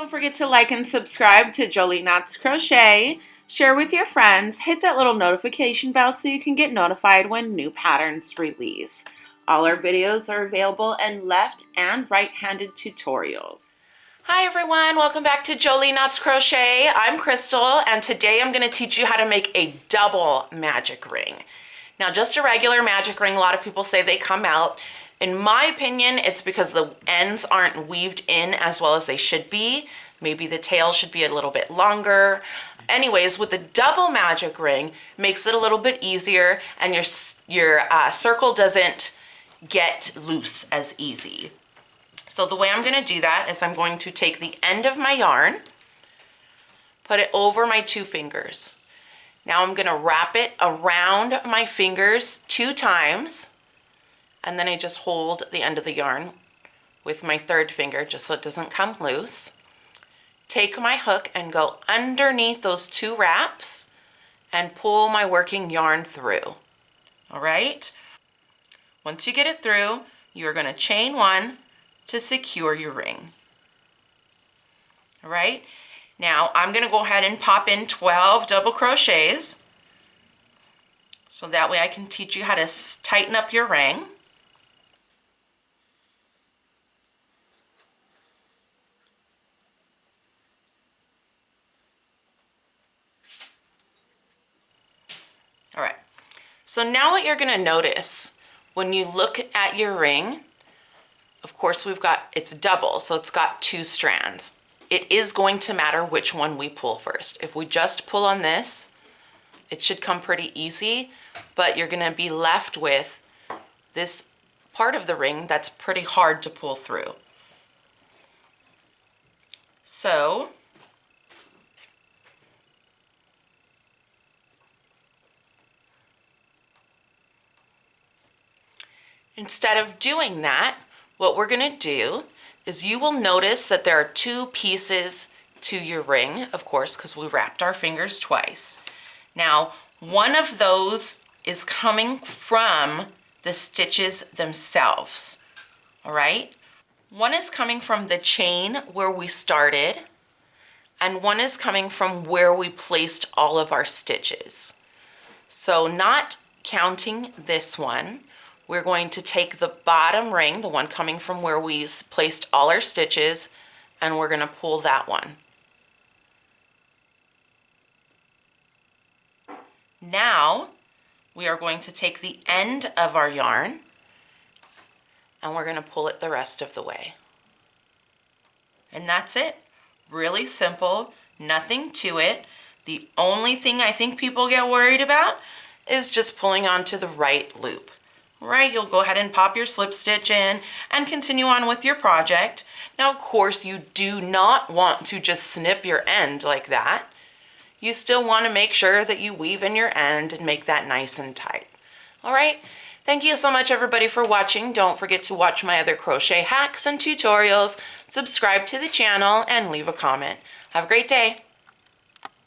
Don't forget to like and subscribe to Jolie Knots Crochet. Share with your friends. Hit that little notification bell so you can get notified when new patterns release. All our videos are available in left and right-handed tutorials. Hi everyone, welcome back to Jolie Knots Crochet. I'm Crystal and today I'm going to teach you how to make a double magic ring. Now just a regular magic ring, a lot of people say they come out. In my opinion, it's because the ends aren't weaved in as well as they should be. Maybe the tail should be a little bit longer. Anyways, with the double magic ring, makes it a little bit easier and your circle doesn't get loose as easy. So the way I'm going to do that is I'm going to take the end of my yarn, put it over my 2 fingers. Now I'm going to wrap it around my fingers 2 times, and then I just hold the end of the yarn with my 3rd finger just so it doesn't come loose. Take my hook and go underneath those 2 wraps and pull my working yarn through. All right? Once you get it through, you're going to chain 1 to secure your ring. All right? Now I'm going to go ahead and pop in 12 double crochets so that way I can teach you how to tighten up your ring. All right, so now what you're going to notice when you look at your ring, of course it's double, so it's got 2 strands. It is going to matter which one we pull first. If we just pull on this, it should come pretty easy, but you're going to be left with this part of the ring that's pretty hard to pull through. So instead of doing that, what we're going to do is you will notice that there are 2 pieces to your ring, of course, because we wrapped our fingers twice. Now, one of those is coming from the stitches themselves, all right? One is coming from the chain where we started, and one is coming from where we placed all of our stitches. So not counting this one, we're going to take the bottom ring, the one coming from where we placed all our stitches, and we're going to pull that one. Now we are going to take the end of our yarn and we're going to pull it the rest of the way. And that's it. Really simple, nothing to it. The only thing I think people get worried about is just pulling onto the right loop. Right, you'll go ahead and pop your slip stitch in and continue on with your project. Now, of course, you do not want to just snip your end like that. You still want to make sure that you weave in your end and make that nice and tight. All right, thank you so much everybody for watching. Don't forget to watch my other crochet hacks and tutorials, subscribe to the channel, and leave a comment. Have a great day.